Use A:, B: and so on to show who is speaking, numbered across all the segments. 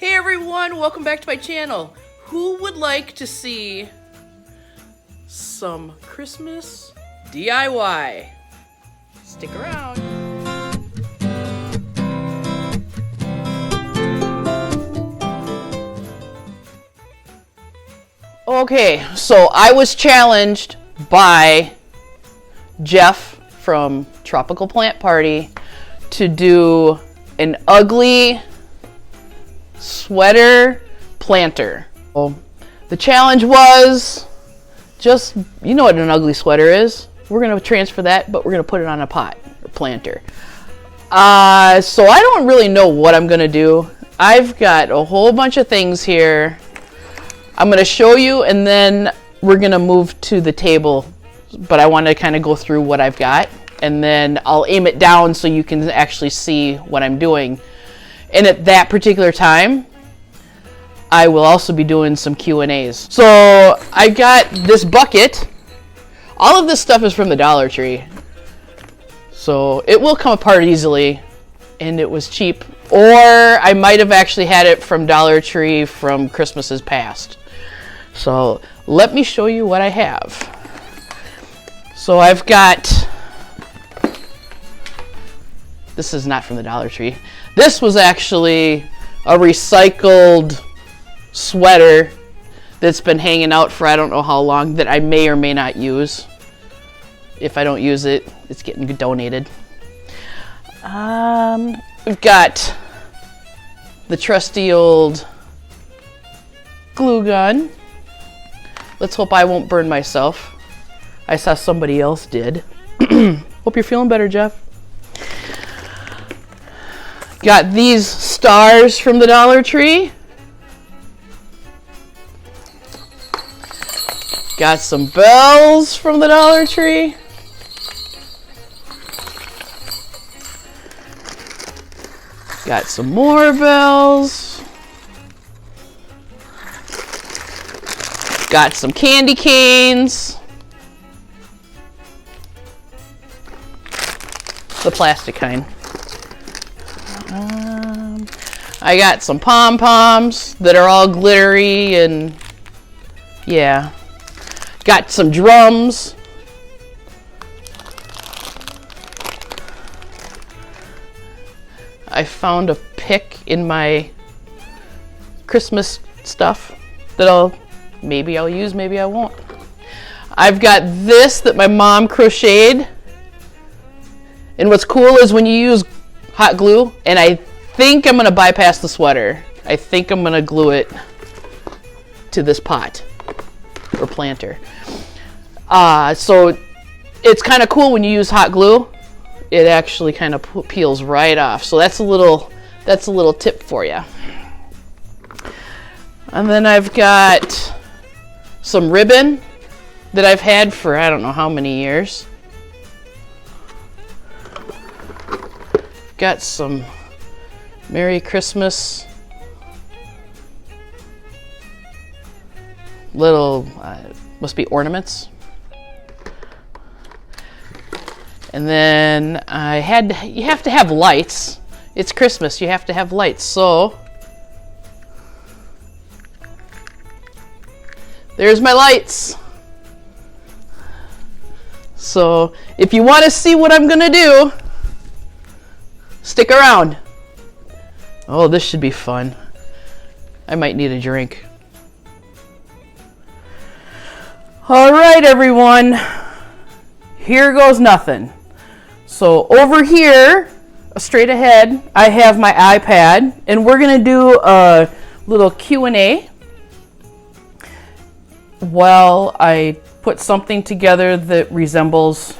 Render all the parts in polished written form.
A: Hey everyone, welcome back to my channel. Who would like to see some Christmas DIY? Stick around. Okay, so I was challenged by Jeff from Tropical Plant Party to do an ugly sweater planter. So the challenge was just, you know what an ugly sweater is. We're going to transfer that, but we're going to put it on a pot or planter. So I don't really know what I'm going to do. I've got a whole bunch of things here. I'm going to show you, and then we're going to move to the table, but I want to kind of go through what I've got, and then I'll aim it down so you can actually see what I'm doing. And at that particular time, I will also be doing some Q&As. So I got this bucket. All of this stuff is from the Dollar Tree. So it will come apart easily, and it was cheap. Or I might have actually had it from Dollar Tree from Christmases past. So let me show you what I have. So I've got, this is not from the Dollar Tree. This was actually a recycled sweater that's been hanging out for I don't know how long, that I may or may not use. If I don't use it, it's getting donated. We've got the trusty old glue gun. Let's hope I won't burn myself. I saw somebody else did. Hope you're feeling better, Jeff. Got these stars from the Dollar Tree. Got some bells from the Dollar Tree. Got some more bells. Got some candy canes. The plastic kind. I got some pom-poms that are all glittery and yeah. Got some drums. I found a pick in my Christmas stuff that maybe I'll use, maybe I won't. I've got this that my mom crocheted. And what's cool is when you use hot glue, and I think I'm going to bypass the sweater. I think I'm going to glue it to this pot or planter. So it's kind of cool when you use hot glue. It actually kind of peels right off. So that's a little tip for you. And then I've got some ribbon that I've had for I don't know how many years. Got some Merry Christmas little must be ornaments. And then you have to have lights. It's Christmas, you have to have lights. So there's my lights. So if you want to see what I'm gonna do, stick around. Oh, this should be fun. I might need a drink. All right, everyone. Here goes nothing. So over here, straight ahead, I have my iPad, and we're gonna do a little Q&A while I put something together that resembles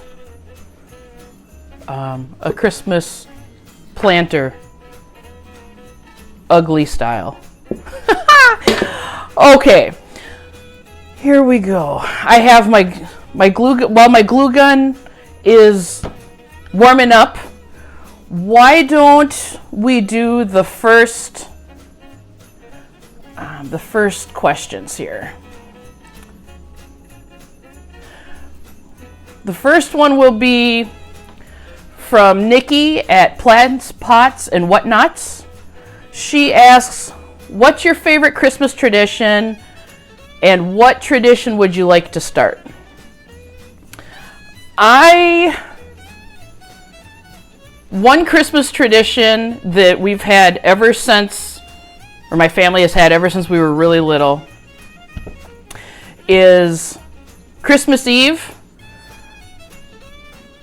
A: a Christmas planter, ugly style. Okay, here we go. I have my glue. While my glue gun is warming up, why don't we do the first questions here? The first one will be from Nikki at Plants, Pots, and Whatnots. She asks, what's your favorite Christmas tradition, and what tradition would you like to start? One Christmas tradition that we've had ever since, or my family has had ever since we were really little, is Christmas Eve.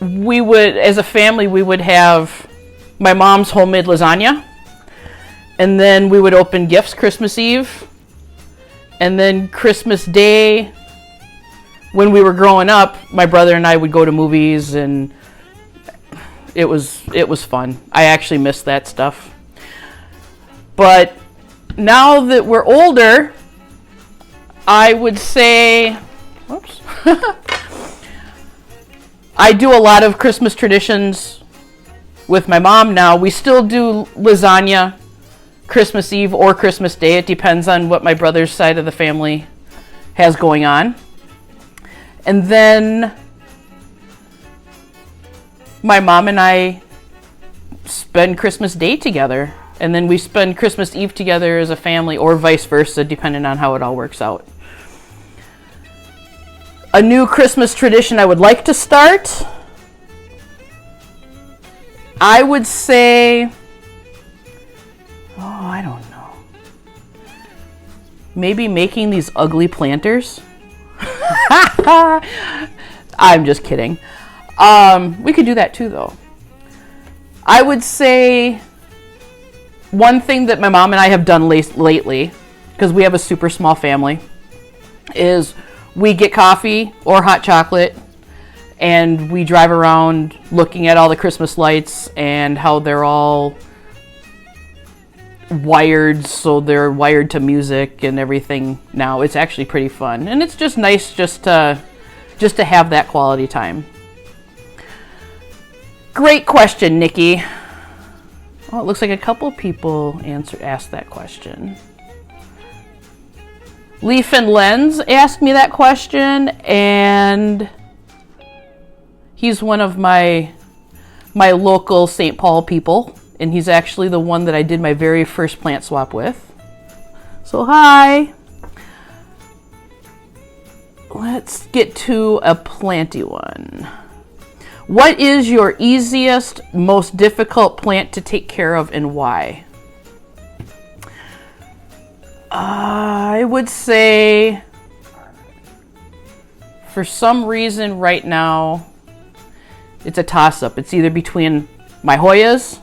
A: We would, as a family, we would have my mom's homemade lasagna, and then we would open gifts Christmas Eve, and then Christmas Day, when we were growing up, my brother and I would go to movies, and it was fun. I actually miss that stuff. But now that we're older, I would say, whoops. I do a lot of Christmas traditions with my mom now. We still do lasagna Christmas Eve or Christmas Day. It depends on what my brother's side of the family has going on. And then my mom and I spend Christmas Day together. And then we spend Christmas Eve together as a family, or vice versa, depending on how it all works out. A new Christmas tradition I would like to start, I would say, I don't know. Maybe making these ugly planters. I'm just kidding. We could do that too, though. I would say one thing that my mom and I have done lately, because we have a super small family, is we get coffee or hot chocolate, and we drive around looking at all the Christmas lights and how they're all wired, so they're wired to music and everything now. It's actually pretty fun, and it's just nice just to have that quality time. Great question, Nikki. Oh, it looks like a couple people asked that question. Leaf and Lens asked me that question, and he's one of my local St. Paul people, and he's actually the one that I did my very first plant swap with. So hi. Let's get to a planty one. What is your easiest, most difficult plant to take care of, and why? I would say, for some reason right now, it's a toss-up. It's either between my Hoyas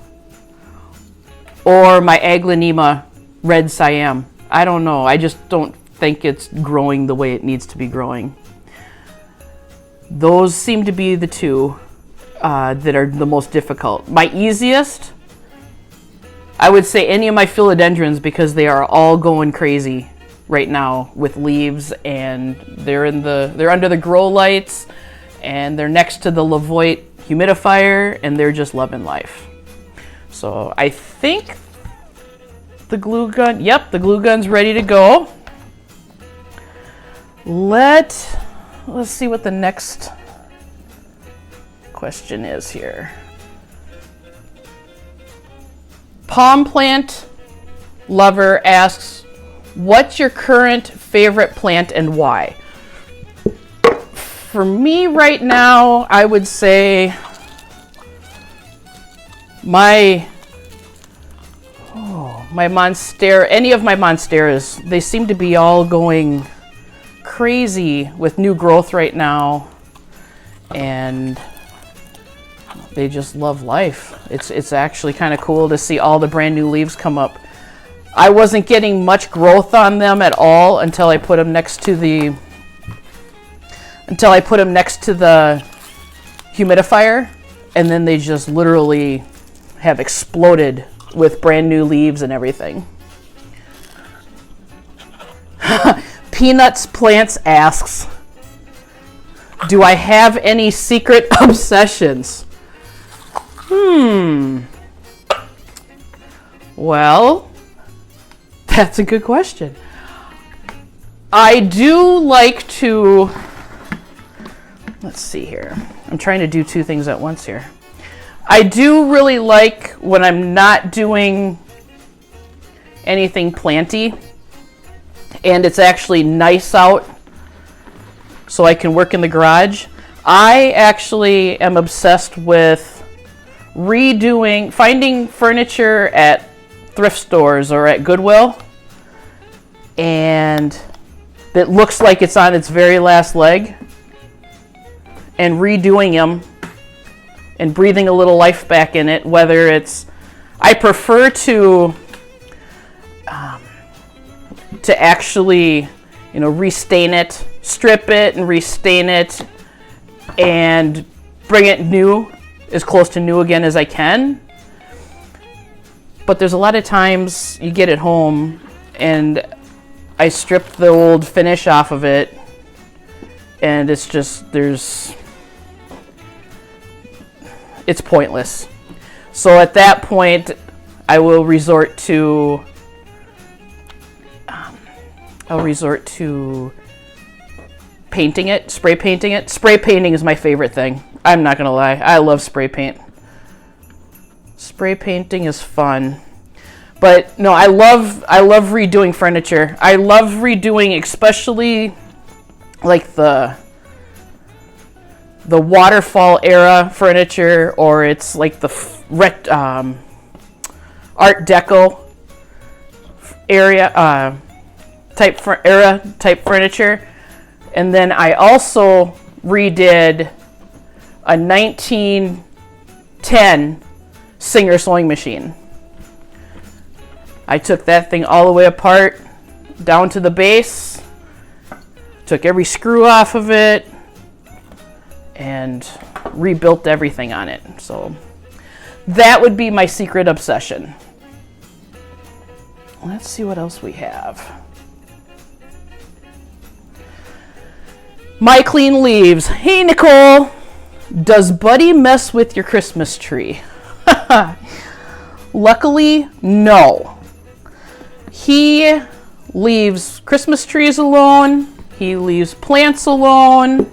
A: or my Aglaonema red Siam. I don't know. I just don't think it's growing the way it needs to be growing. Those seem to be the two that are the most difficult. My easiest, I would say any of my philodendrons, because they are all going crazy right now with leaves, and they're under the grow lights, and they're next to the Lavoit humidifier, and they're just loving life. So I think the glue gun, yep, the glue gun's ready to go. Let's see what the next question is here. Palm plant lover asks, what's your current favorite plant and why? For me right now, I would say my Monstera, any of my Monsteras, they seem to be all going crazy with new growth right now, and they just love life. It's actually kind of cool to see all the brand new leaves come up. I wasn't getting much growth on them at all until I put them next to the humidifier, and then they just literally have exploded with brand new leaves and everything. Peanuts Plants asks, do I have any secret obsessions? Well, that's a good question. I do like to, let's see here. I'm trying to do two things at once here. I do really like, when I'm not doing anything planty, and it's actually nice out, so I can work in the garage. I actually am obsessed with finding furniture at thrift stores or at Goodwill, and that looks like it's on its very last leg, and redoing them and breathing a little life back in it. Whether it's, I prefer to actually, restain it, strip it and restain it, and bring it new, as close to new again as I can. But there's a lot of times you get it home and I strip the old finish off of it, and it's just, it's pointless. So at that point, I will resort to painting it, spray painting it. Spray painting is my favorite thing. I'm not gonna lie, I love spray paint. Spray painting is fun. But no, I love redoing furniture. I love redoing, especially like the waterfall era furniture, or it's like the Art Deco type furniture. And then I also redid a 1910 Singer sewing machine. I took that thing all the way apart, down to the base, took every screw off of it, and rebuilt everything on it. So that would be my secret obsession. Let's see what else we have. My Clean Leaves. Hey, Nicole, does Buddy mess with your Christmas tree? Luckily, no. He leaves Christmas trees alone. He leaves plants alone.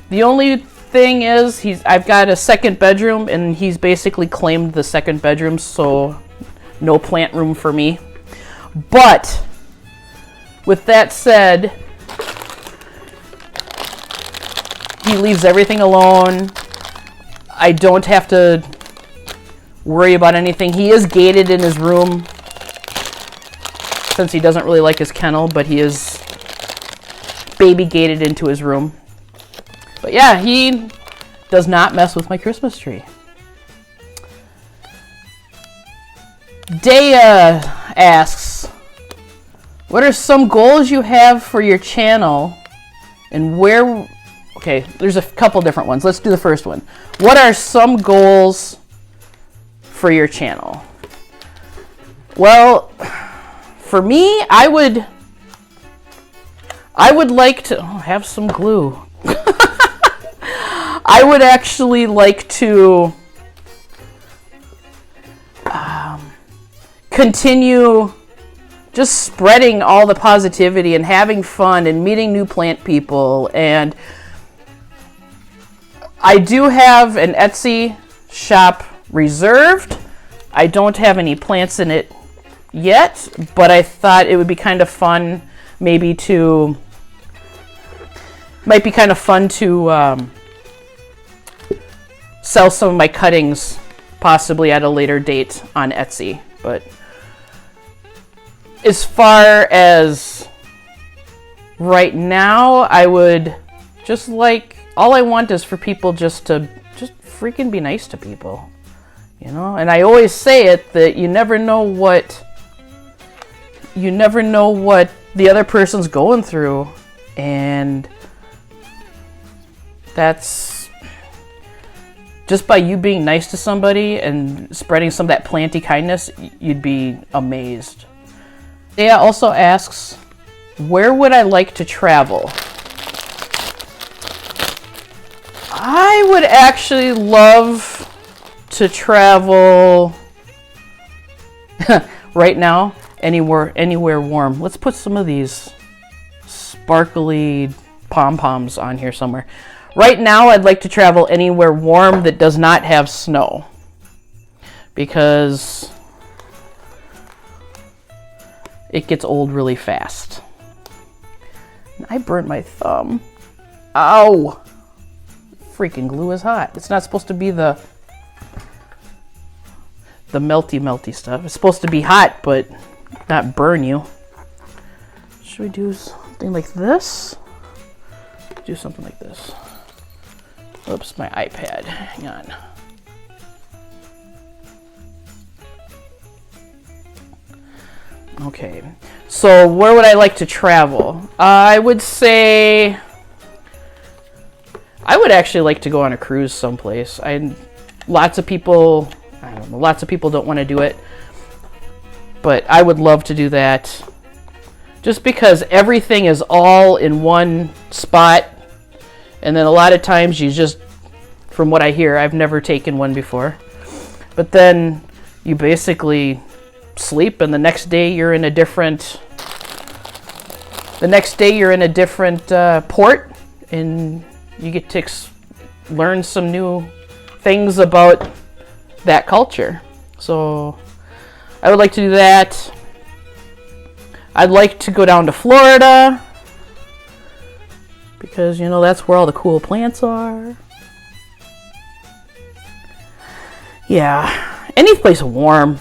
A: The only thing is, I've got a second bedroom, and he's basically claimed the second bedroom, so no plant room for me. But with that said, he leaves everything alone. I don't have to worry about anything. He is gated in his room, since he doesn't really like his kennel, but he is baby gated into his room. But yeah, he does not mess with my Christmas tree. Daya asks, what are some goals you have for your channel, and where... Okay, there's a couple different ones. Let's do the first one. What are some goals for your channel? Well, for me, I would like to have some glue. I would actually like to continue just spreading all the positivity and having fun and meeting new plant people. And I do have an Etsy shop reserved. I don't have any plants in it yet, but I thought it would be kind of fun might be kind of fun to sell some of my cuttings possibly at a later date on Etsy. But as far as right now, I would just like, all I want is for people just to freaking be nice to people, and I always say it, that you never know what the other person's going through, and that's just by you being nice to somebody and spreading some of that planty kindness, you'd be amazed. Dea also asks, where would I like to travel? I would actually love to travel right now, anywhere warm. Let's put some of these sparkly pom-poms on here somewhere. Right now, I'd like to travel anywhere warm that does not have snow, because it gets old really fast. I burnt my thumb. Ow! Freaking glue is hot. It's not supposed to be the melty stuff. It's supposed to be hot, but not burn you. Should we do something like this? Do something like this. Oops, my iPad. Hang on. Okay, so where would I like to travel? I would say I would actually like to go on a cruise someplace. Lots of people don't want to do it, but I would love to do that. Just because everything is all in one spot, and then a lot of times you just, from what I hear, I've never taken one before, but then you basically sleep, and the next day you're in a different port, and you get to learn some new things about that culture. So I would like to do that. I'd like to go down to Florida because, that's where all the cool plants are. Yeah, any place warm.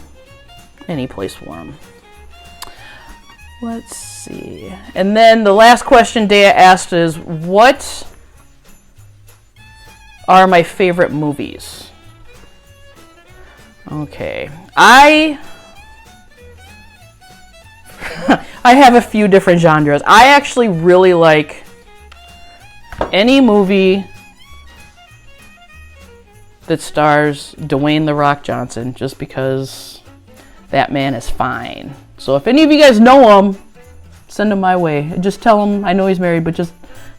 A: Let's see. And then the last question Dea asked is, what are my favorite movies? Okay. I have a few different genres. I actually really like any movie that stars Dwayne "The Rock" Johnson, just because that man is fine. So if any of you guys know him, send him my way. Just tell him, I know he's married, but just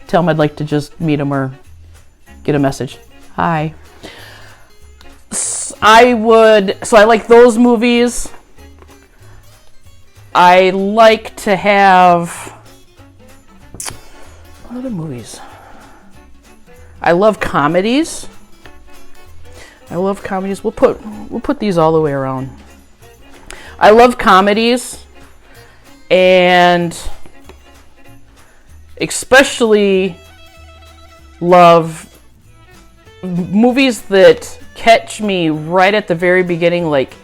A: tell him I'd like to just meet him or get a message. Hi. So I like those movies. I like to have, what other movies? I love comedies. We'll put these all the way around. I love comedies, and especially love movies that catch me right at the very beginning, like,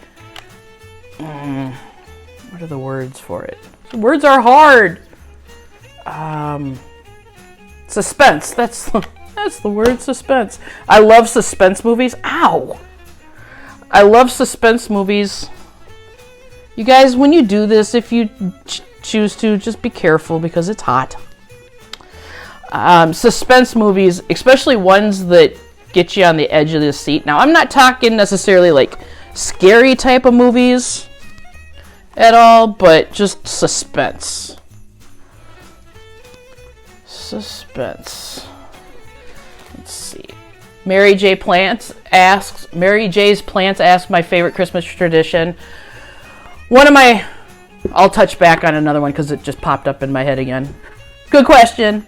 A: what are the words for it? Words are hard. Suspense. That's the word, suspense. I love suspense movies. Ow! I love suspense movies. You guys, when you do this, if you choose to, just be careful because it's hot. Suspense movies, especially ones that get you on the edge of the seat. Now, I'm not talking necessarily like scary type of movies at all, but just suspense. Suspense. Let's see. Mary J's Plants asks my favorite Christmas tradition. I'll touch back on another one because it just popped up in my head again. Good question.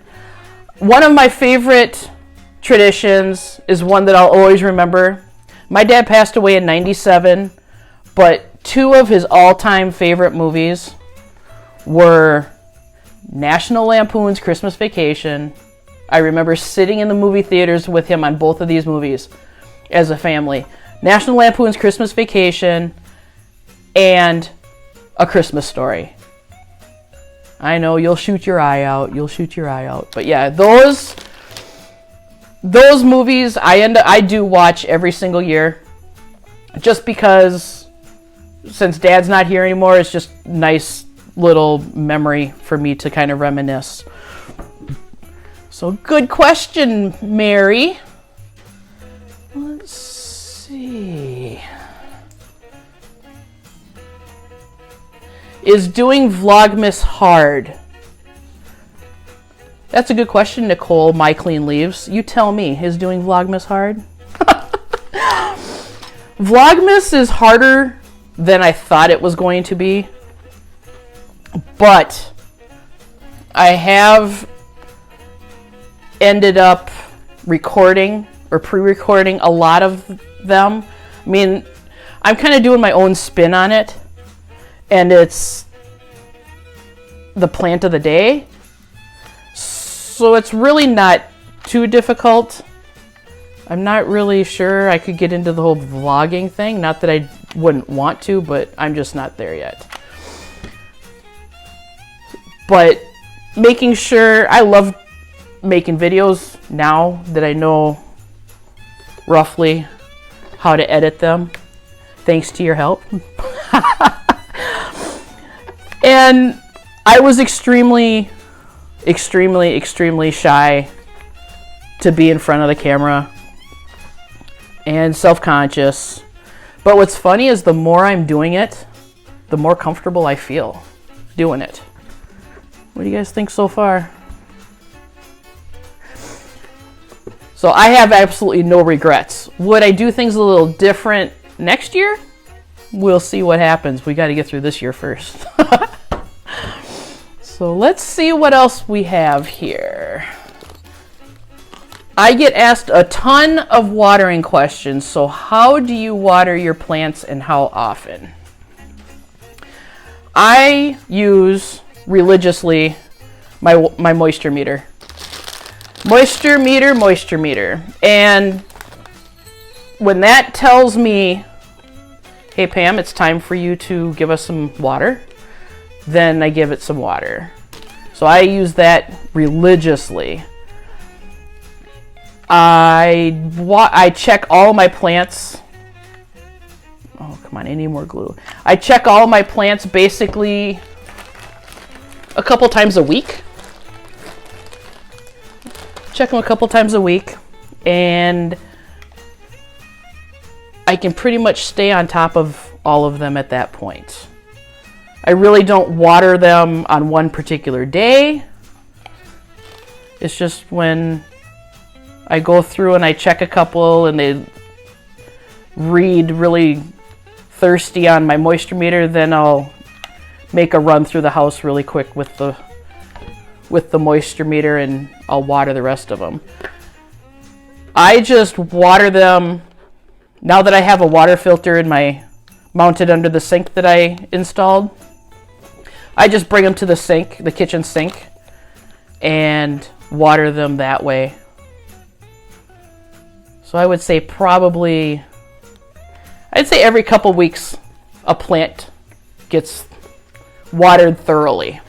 A: One of my favorite traditions is one that I'll always remember. My dad passed away in '97, but two of his all-time favorite movies were National Lampoon's Christmas Vacation. I remember sitting in the movie theaters with him on both of these movies as a family. National Lampoon's Christmas Vacation and A Christmas Story. I know, you'll shoot your eye out. But yeah, those movies I do watch every single year, just because since Dad's not here anymore, it's just nice little memory for me to kind of reminisce. So good question, Mary. Let's see. Is doing Vlogmas hard? That's a good question, Nicole, My Clean Leaves. You tell me, is doing Vlogmas hard? Vlogmas is harder than I thought it was going to be. But I have ended up recording or pre-recording a lot of them. I mean, I'm kind of doing my own spin on it, and it's the plant of the day. So it's really not too difficult. I'm not really sure I could get into the whole vlogging thing. Not that I wouldn't want to, but I'm just not there yet. But making sure, I love making videos now that I know roughly how to edit them, thanks to your help. And I was extremely shy to be in front of the camera and self-conscious. But what's funny is the more I'm doing it, the more comfortable I feel doing it. What do you guys think so far? So I have absolutely no regrets. Would I do things a little different next year? We'll see what happens. We got to get through this year first. So let's see what else we have here. I get asked a ton of watering questions. So how do you water your plants and how often? I use religiously my moisture meter. Moisture meter. And when that tells me, hey Pam, it's time for you to give us some water, then I give it some water. So I use that religiously. I check all my plants. Oh, come on, I need more glue. I check all my plants basically a couple times a week. Check them a couple times a week, and I can pretty much stay on top of all of them at that point. I really don't water them on one particular day. It's just when I go through and I check a couple and they read really thirsty on my moisture meter, then I'll make a run through the house really quick with the moisture meter and I'll water the rest of them. I just water them now that I have a water filter in my mounted under the sink that I installed. I just bring them to the sink, the kitchen sink, and water them that way. So I would say I'd say every couple weeks a plant gets watered thoroughly.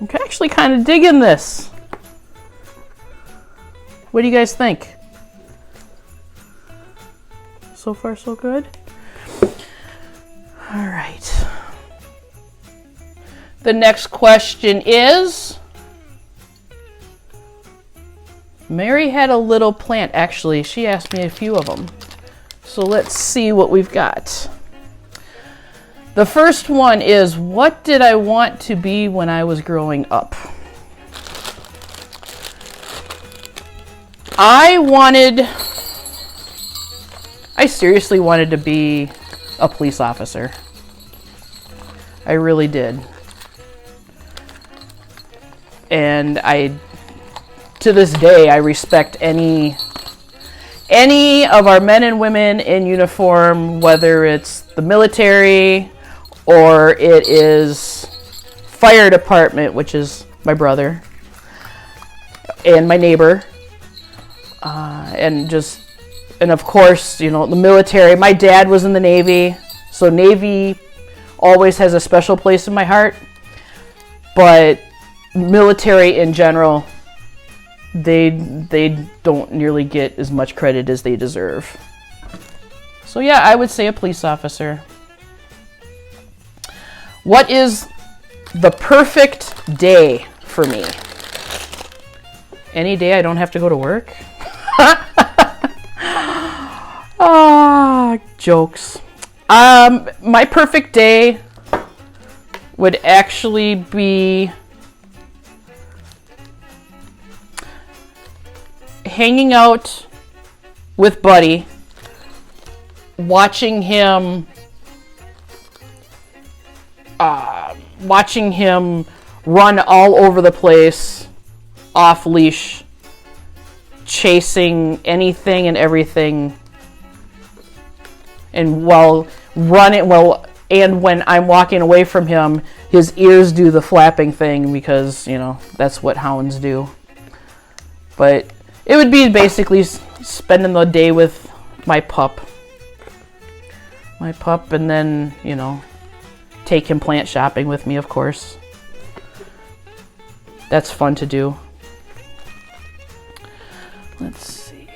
A: I'm actually kind of digging this. What do you guys think? So far, so good? All right. The next question is, Mary had a little plant. Actually, she asked me a few of them. So let's see what we've got. The first one is, what did I want to be when I was growing up? I seriously wanted to be a police officer. I really did. And to this day, I respect any of our men and women in uniform, whether it's the military or it is fire department, which is my brother and my neighbor, and of course, you know, the military. My dad was in the Navy, so Navy always has a special place in my heart. But military in general, they don't nearly get as much credit as they deserve. So yeah, I would say a police officer. What is the perfect day for me? Any day I don't have to go to work? Ah, jokes. My perfect day would actually be hanging out with Buddy, watching him run all over the place, off leash, chasing anything and everything And and when I'm walking away from him, his ears do the flapping thing because, you know, that's what hounds do. But it would be basically spending the day with my pup. And then, you know, take him plant shopping with me, of course. That's fun to do. Let's see.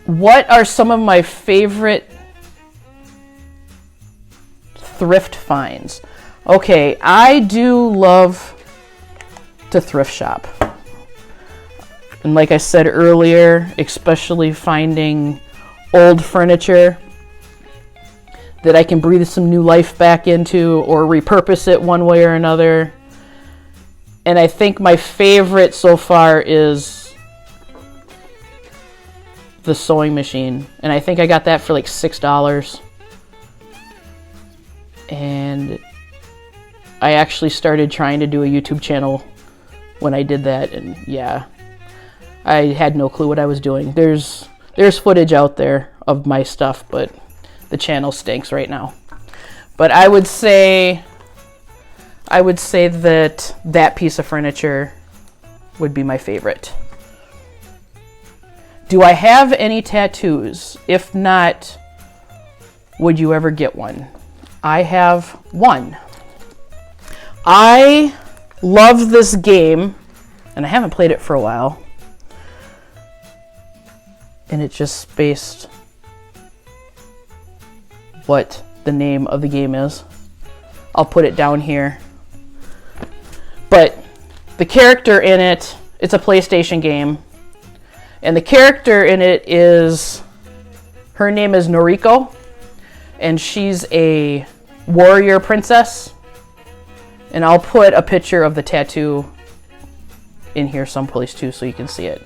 A: What are some of my favorite thrift finds? Okay, I do love to thrift shop. And like I said earlier, especially finding old furniture that I can breathe some new life back into or repurpose it one way or another. And I think my favorite so far is the sewing machine. And I think I got that for like $6. And I actually started trying to do a YouTube channel when I did that. And yeah, I had no clue what I was doing. There's footage out there of my stuff, but the channel stinks right now. But I would say that piece of furniture would be my favorite. Do I have any tattoos? If not, would you ever get one? I have one. I love this game, and I haven't played it for a while. And it just spaced what the name of the game is. I'll put it down here. But the character in it, it's a PlayStation game. And the character in it her name is Noriko. And she's a warrior princess. And I'll put a picture of the tattoo in here someplace too so you can see it.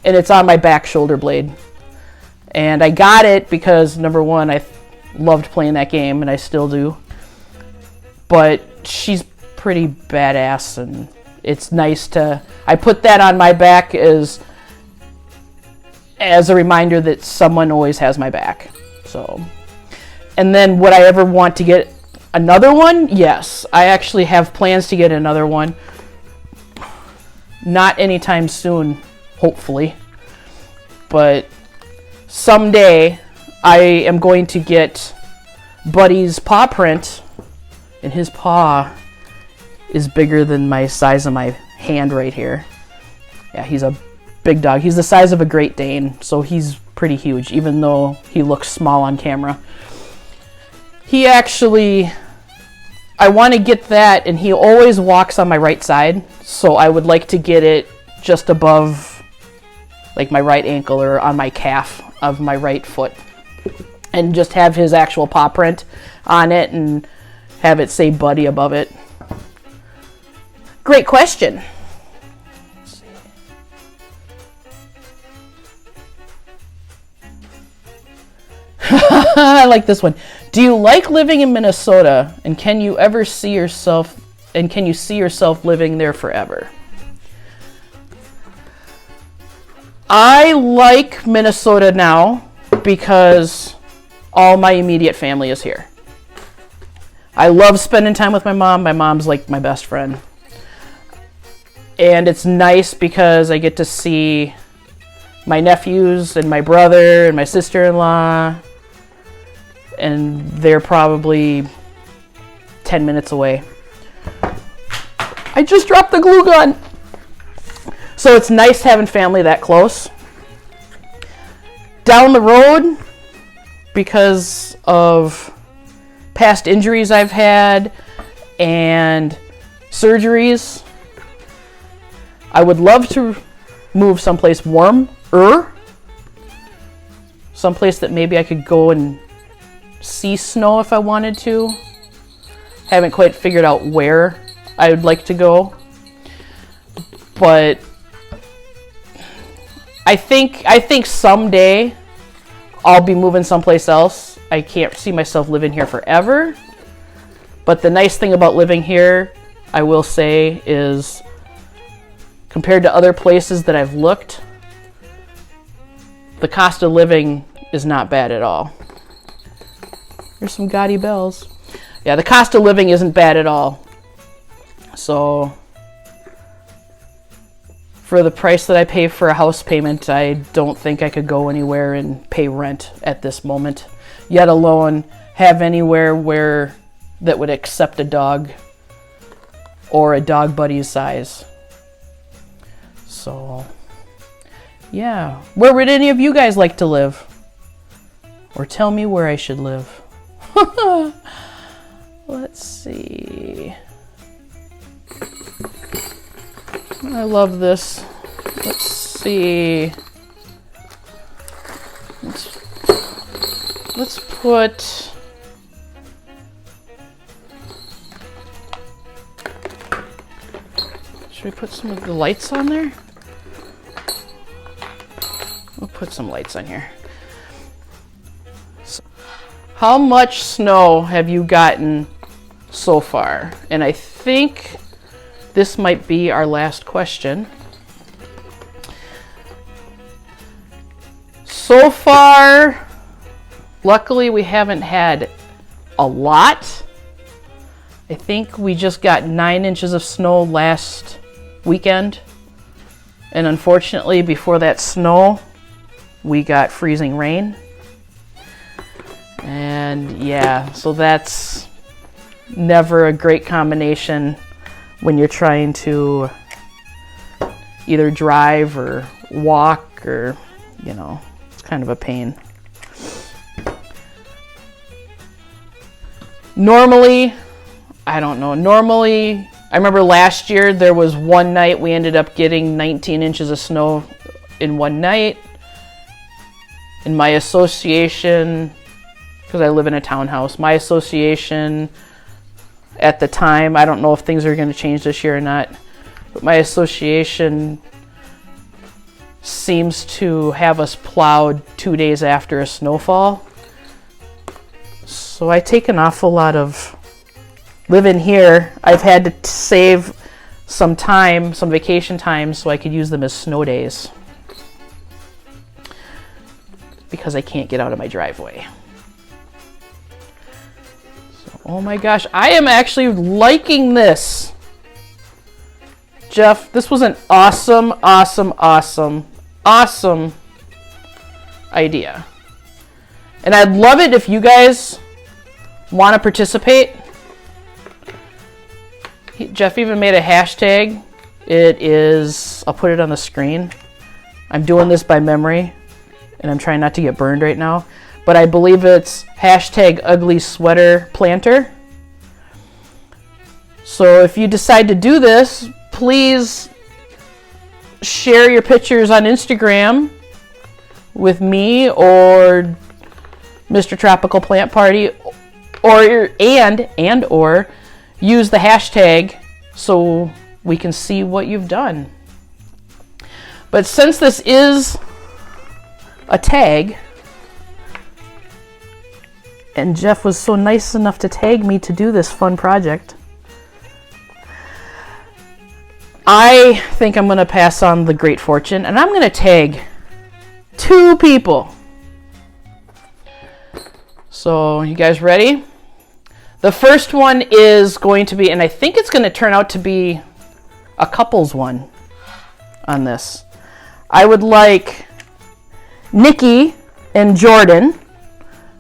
A: And it's on my back shoulder blade. And I got it because, number one, I loved playing that game, and I still do. But she's pretty badass, and it's nice I put that on my back as a reminder that someone always has my back. So, and then would I ever want to get another one? Yes, I actually have plans to get another one. Not anytime soon, hopefully. But someday I am going to get Buddy's paw print, and his paw is bigger than my size of my hand right here. Yeah, he's a big dog. He's the size of a Great Dane, so he's pretty huge, even though he looks small on camera. I want to get that, and he always walks on my right side, so I would like to get it just above like my right ankle or on my calf of my right foot, and just have his actual paw print on it and have it say Buddy above it. Great question. Let's see. I like this one. Do you like living in Minnesota, and can you see yourself living there forever? I like Minnesota now because all my immediate family is here. I love spending time with my mom. My mom's like my best friend. And it's nice because I get to see my nephews and my brother and my sister-in-law, and they're probably 10 minutes away. I just dropped the glue gun. So it's nice having family that close. Down the road, because of past injuries I've had and surgeries, I would love to move someplace warmer, someplace that maybe I could go and see snow if I wanted to. Haven't quite figured out where I would like to go, but I think someday I'll be moving someplace else. I can't see myself living here forever, but the nice thing about living here, I will say, is compared to other places that I've looked, the cost of living is not bad at all. There's some gaudy bells. Yeah, the cost of living isn't bad at all. So for the price that I pay for a house payment, I don't think I could go anywhere and pay rent at this moment, yet alone have anywhere where that would accept a dog or a dog buddy's size. So yeah, where would any of you guys like to live? Or tell me where I should live. Let's see. I love this. Let's see. Let's put... Should we put some of the lights on there? We'll put some lights on here. So, how much snow have you gotten so far? And I think this might be our last question. So far, luckily we haven't had a lot. I think we just got 9 inches of snow last weekend. And unfortunately, before that snow, we got freezing rain. And yeah, so that's never a great combination when you're trying to either drive or walk, or, you know, it's kind of a pain. Normally, I don't know, normally, I remember last year there was one night we ended up getting 19 inches of snow in one night. In my association, because I live in a townhouse, my association at the time, I don't know if things are going to change this year or not, but my association seems to have us plowed 2 days after a snowfall. So I take an awful lot of living here. I've had to save some time, some vacation time, so I could use them as snow days, because I can't get out of my driveway. So, oh my gosh, I am actually liking this. Jeff, this was an awesome idea. And I'd love it if you guys want to participate. Jeff even made a hashtag. It is, I'll put it on the screen. I'm doing this by memory, and I'm trying not to get burned right now, but I believe it's hashtag UglySweaterPlanter. So if you decide to do this, please share your pictures on Instagram with me or Mr. Tropical Plant Party, or use the hashtag so we can see what you've done. But since this is a tag, and Jeff was so nice enough to tag me to do this fun project, I think I'm going to pass on the great fortune, and I'm going to tag 2 people. So, you guys ready? The first one is going to be, and I think it's going to turn out to be a couples one on this. I would like Nikki and Jordan,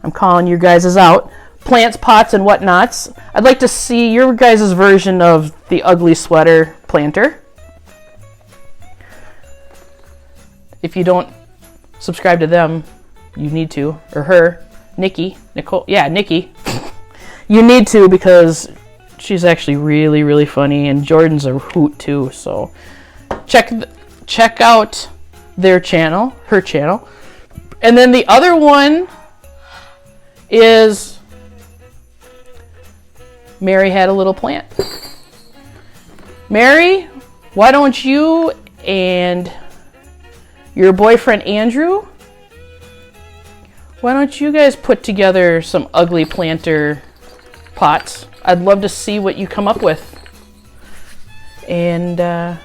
A: I'm calling you guys out, plants, pots, and whatnots. I'd like to see your guys' version of the Ugly Sweater Planter. If you don't subscribe to them, you need to, or her, Nikki, Nicole, yeah, Nikki. You need to, because she's actually really funny, and Jordan's a hoot too. So check out their channel, her channel. And then the other one is Mary Had a Little Plant. Mary, why don't you and your boyfriend Andrew, why don't you guys put together some ugly planter pots? I'd love to see what you come up with. And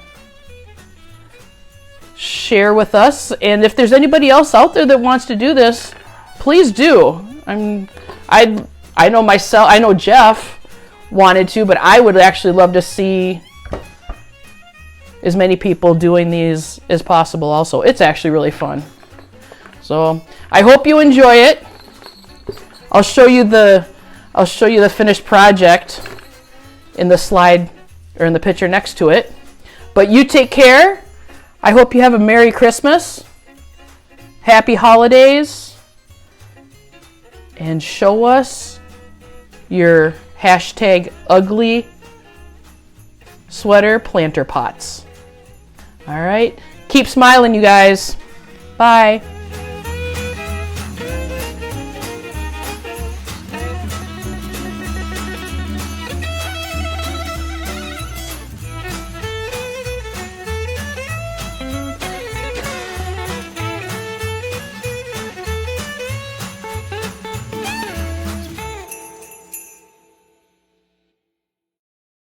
A: share with us. And if there's anybody else out there that wants to do this, please do. I know myself, I know Jeff wanted to, but I would actually love to see as many people doing these as possible also. It's actually really fun. So I hope you enjoy it. I'll show you the finished project in the slide or in the picture next to it. But you take care. I hope you have a Merry Christmas, Happy Holidays, and show us your hashtag ugly sweater planter pots. All right. Keep smiling, you guys. Bye.